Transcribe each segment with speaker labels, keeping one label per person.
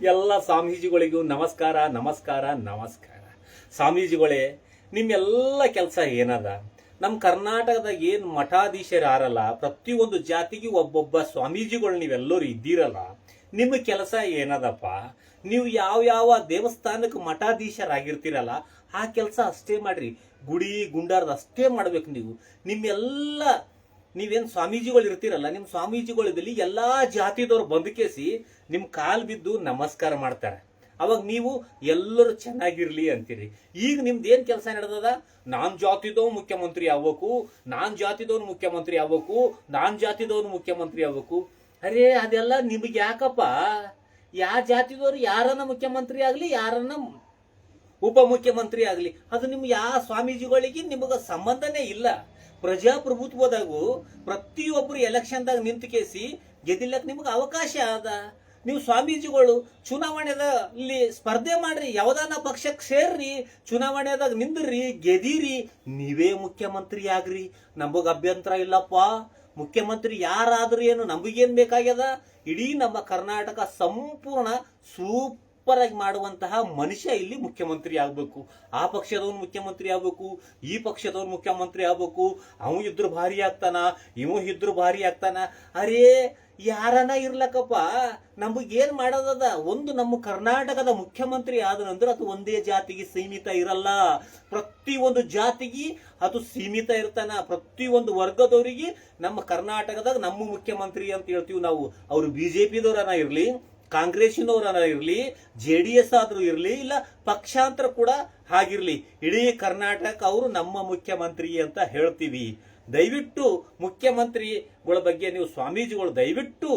Speaker 1: ಎಲ್ಲ ಸ್ವಾಮೀಜಿಗಳಿಗೂ ನಮಸ್ಕಾರ ನಮಸ್ಕಾರ ನಮಸ್ಕಾರ. ಸ್ವಾಮೀಜಿಗಳೇ, ನಿಮ್ಮೆಲ್ಲ ಕೆಲಸ ಏನದ? ನಮ್ಮ ಕರ್ನಾಟಕದಾಗ ಏನು ಮಠಾಧೀಶರು ಯಾರಲ್ಲ, ಪ್ರತಿಯೊಂದು ಜಾತಿಗೆ ಒಬ್ಬೊಬ್ಬ ಸ್ವಾಮೀಜಿಗಳು ನೀವೆಲ್ಲರೂ ಇದ್ದೀರಲ್ಲ, ನಿಮ್ಮ ಕೆಲಸ ಏನದಪ್ಪ? ನೀವು ಯಾವ ದೇವಸ್ಥಾನಕ್ಕೆ ಮಠಾಧೀಶರಾಗಿರ್ತೀರಲ್ಲ, ಆ ಕೆಲಸ ಅಷ್ಟೇ ಮಾಡ್ರಿ. ಗುಡಿ ಗುಂಡಾರದ ಅಷ್ಟೇ ಮಾಡ್ಬೇಕು ನೀವು. ನಿಮ್ಮೆಲ್ಲ ನೀವೇನು ಸ್ವಾಮೀಜಿಗಳು ಇರ್ತೀರಲ್ಲ, ನಿಮ್ಮ ಸ್ವಾಮೀಜಿಗಳಿದಲ್ಲಿ ಎಲ್ಲಾ ಜಾತಿದವ್ರು ಬಂದುಕೇಸಿ ನಿಮ್ಮ ಕಾಲು ಬಿದ್ದು ನಮಸ್ಕಾರ ಮಾಡ್ತಾರೆ. ಅವಾಗ ನೀವು ಎಲ್ಲರೂ ಚೆನ್ನಾಗಿರ್ಲಿ ಅಂತೀರಿ. ಈಗ ನಿಮ್ದು ಏನ್ ಕೆಲಸ ನಡೆದದ? ನಾನ್ ಜಾತಿದವ್ ಮುಖ್ಯಮಂತ್ರಿ ಆಗ್ಬೇಕು, ನಾನ್ ಜಾತಿದವ್ನು ಮುಖ್ಯಮಂತ್ರಿ ಆಗ್ಬೇಕು, ನಾನ್ ಜಾತಿದವ್ನು ಮುಖ್ಯಮಂತ್ರಿ ಆಗ್ಬೇಕು. ಅರೇ, ಅದೆಲ್ಲ ನಿಮಗೆ ಯಾಕಪ್ಪ? ಯಾವ ಜಾತಿದವ್ರು ಯಾರನ್ನ ಮುಖ್ಯಮಂತ್ರಿ ಆಗ್ಲಿ, ಯಾರನ್ನ ಉಪಮುಖ್ಯಮಂತ್ರಿ ಆಗ್ಲಿ, ಅದು ನಿಮ್ಗೆ ಯಾವ ಸ್ವಾಮೀಜಿಗಳಿಗೆ ನಿಮಗ ಸಂಬಂಧನೇ ಇಲ್ಲ. ಪ್ರಜಾಪ್ರಭುತ್ವದಾಗೂ ಪ್ರತಿಯೊಬ್ಬರು ಎಲೆಕ್ಷನ್ದಾಗ ನಿಂತು ಕೇಸಿ ಗೆದಿಲ್ಲಕ್ ನಿಮ್ಗೆ ಅವಕಾಶ ಅದ. ನೀವು ಸ್ವಾಮೀಜಿಗಳು ಚುನಾವಣೆದಲ್ಲಿ ಸ್ಪರ್ಧೆ ಮಾಡ್ರಿ, ಯಾವ್ದಾನ ಪಕ್ಷಕ್ಕೆ ಸೇರ್ರಿ, ಚುನಾವಣೆದಾಗ ನಿಂದ್ರಿ, ಗೆದಿರಿ, ನೀವೇ ಮುಖ್ಯಮಂತ್ರಿ ಆಗ್ರಿ. ನಮಗ ಅಭ್ಯಂತರ ಇಲ್ಲಪ್ಪ. ಮುಖ್ಯಮಂತ್ರಿ ಯಾರಾದ್ರೂ ಏನು, ನಮಗೇನ್ ಬೇಕಾಗ್ಯದ? ಇಡೀ ನಮ್ಮ ಕರ್ನಾಟಕ ಸಂಪೂರ್ಣ ಸೂಪರ್ ಆಗಿ ಮಾಡುವಂತಹ ಮನುಷ್ಯ ಇಲ್ಲಿ ಮುಖ್ಯಮಂತ್ರಿ ಆಗ್ಬೇಕು. ಆ ಪಕ್ಷದವನು ಮುಖ್ಯಮಂತ್ರಿ ಆಗ್ಬೇಕು, ಈ ಪಕ್ಷದವನು ಮುಖ್ಯಮಂತ್ರಿ ಆಗ್ಬೇಕು. ಅವ ಇದ್ರು ಭಾರಿ ಆಗ್ತಾನ, ಇವ ಇದ್ರು ಭಾರಿ ಆಗ್ತಾನ. ಅರೇ, ಯಾರನ ಇರ್ಲಕ್ಕಪ್ಪ, ನಮಗೇನ್ ಮಾಡೋದದ? ಒಂದು ನಮ್ಮ ಕರ್ನಾಟಕದ ಮುಖ್ಯಮಂತ್ರಿ ಆದ ನಂತರ ಅದು ಒಂದೇ ಜಾತಿಗೆ ಸೀಮಿತ ಇರಲ್ಲ. ಪ್ರತಿಯೊಂದು ಜಾತಿಗೆ ಅದು ಸೀಮಿತ ಇರ್ತಾನ. ಪ್ರತಿಯೊಂದು ವರ್ಗದವರಿಗೆ ನಮ್ಮ ಕರ್ನಾಟಕದಾಗ ನಮ್ಮ ಮುಖ್ಯಮಂತ್ರಿ ಅಂತ ಹೇಳ್ತೀವಿ ನಾವು. ಅವರು ಬಿಜೆಪಿದವರನ್ನ ಇರ್ಲಿ, ಕಾಂಗ್ರೆಸ್ನವರನ್ನ ಇರ್ಲಿ, JDS ಆದ್ರೂ ಇರ್ಲಿ, ಇಲ್ಲ ಪಕ್ಷಾಂತರ ಕೂಡ ಹಾಗಿರ್ಲಿ, ಇಡೀ ಕರ್ನಾಟಕ ಅವರು ನಮ್ಮ ಮುಖ್ಯಮಂತ್ರಿ ಅಂತ ಹೇಳ್ತೀವಿ. ದಯವಿಟ್ಟು ಮುಖ್ಯಮಂತ್ರಿಗಳ ಬಗ್ಗೆ ನೀವು ಸ್ವಾಮೀಜಿಗಳು ದಯವಿಟ್ಟು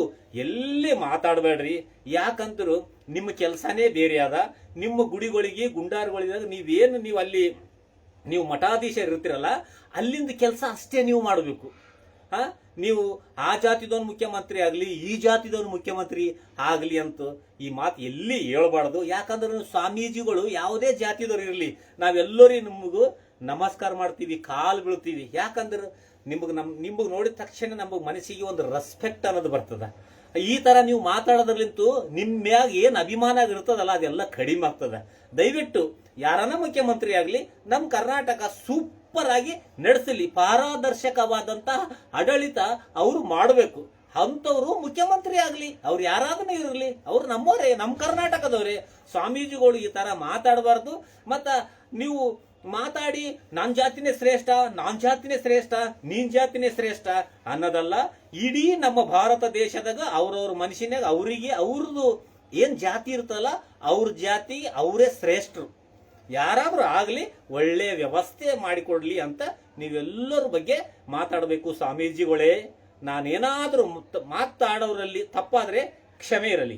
Speaker 1: ಎಲ್ಲಿ ಮಾತಾಡಬೇಡ್ರಿ. ಯಾಕಂತರು ನಿಮ್ಮ ಕೆಲಸನೇ ಬೇರೆ ಅದ. ನಿಮ್ಮ ಗುಡಿಗಳಿಗೆ ಗುಂಡಾರುಗಳಿದಾಗ ನೀವು ಅಲ್ಲಿ ನೀವು ಮಠಾಧೀಶರು ಇರ್ತೀರಲ್ಲ, ಅಲ್ಲಿಂದ ಕೆಲಸ ಅಷ್ಟೇ ನೀವು ಮಾಡಬೇಕು. ನೀವು ಆ ಜಾತಿದವನು ಮುಖ್ಯಮಂತ್ರಿ ಆಗಲಿ, ಈ ಜಾತಿದವನು ಮುಖ್ಯಮಂತ್ರಿ ಆಗಲಿ ಅಂತ ಈ ಮಾತು ಎಲ್ಲಿ ಹೇಳ್ಬಾರ್ದು. ಯಾಕಂದ್ರೆ ಸ್ವಾಮೀಜಿಗಳು ಯಾವುದೇ ಜಾತಿದವ್ರು ಇರಲಿ, ನಾವೆಲ್ಲರೂ ನಿಮಗೂ ನಮಸ್ಕಾರ ಮಾಡ್ತೀವಿ, ಕಾಲು ಬೀಳ್ತೀವಿ. ಯಾಕಂದ್ರೆ ನಿಮಗೆ ನೋಡಿದ ತಕ್ಷಣ ನಮಗೆ ಮನಸ್ಸಿಗೆ ಒಂದು ರೆಸ್ಪೆಕ್ಟ್ ಅನ್ನೋದು ಬರ್ತದ. ಈ ತರ ನೀವು ಮಾತಾಡೋದ್ರಲಿಂತೂ ನಿಮ್ಮ ಮ್ಯಾಗ ಏನ್ ಅಭಿಮಾನ ಇರ್ತದಲ್ಲ, ಅದೆಲ್ಲ ಕಡಿಮೆ ಆಗ್ತದ. ದಯವಿಟ್ಟು ಯಾರನ್ನ ಮುಖ್ಯಮಂತ್ರಿ ಆಗ್ಲಿ, ನಮ್ಮ ಕರ್ನಾಟಕ ಸೂಪರ್ ಆಗಿ ನಡೆಸಲಿ. ಪಾರದರ್ಶಕವಾದಂತಹ ಆಡಳಿತ ಅವರು ಮಾಡಬೇಕು. ಅಂತವ್ರು ಮುಖ್ಯಮಂತ್ರಿ ಆಗ್ಲಿ, ಅವ್ರು ಯಾರಾದ್ರೂ ಇರಲಿ, ಅವ್ರು ನಮ್ಮವರೇ, ನಮ್ಮ ಕರ್ನಾಟಕದವರೇ. ಸ್ವಾಮೀಜಿಗಳು ಈ ತರ ಮಾತಾಡಬಾರ್ದು. ಮತ್ತ ನೀವು ಮಾತಾಡಿ ನಾನ್ ಜಾತಿನೇ ಶ್ರೇಷ್ಠ, ನಾನ್ ಜಾತಿನೇ ಶ್ರೇಷ್ಠ, ನೀನ್ ಜಾತಿನೇ ಶ್ರೇಷ್ಠ ಅನ್ನೋದಲ್ಲ. ಇಡೀ ನಮ್ಮ ಭಾರತ ದೇಶದಾಗ ಅವ್ರವ್ರ ಮನುಷ್ಯನಾಗ ಅವ್ರದ್ದು ಏನ್ ಜಾತಿ ಇರ್ತಲ್ಲ, ಅವ್ರ ಜಾತಿ ಅವರೇ ಶ್ರೇಷ್ಠರು. ಯಾರಾದ್ರೂ ಆಗ್ಲಿ, ಒಳ್ಳೆ ವ್ಯವಸ್ಥೆ ಮಾಡಿಕೊಡ್ಲಿ ಅಂತ ನೀವೆಲ್ಲರ ಬಗ್ಗೆ ಮಾತಾಡಬೇಕು. ಸ್ವಾಮೀಜಿಗಳೇ, ನಾನೇನಾದ್ರೂ ಮಾತಾಡೋರಲ್ಲಿ ತಪ್ಪಾದ್ರೆ ಕ್ಷಮೆ ಇರಲಿ.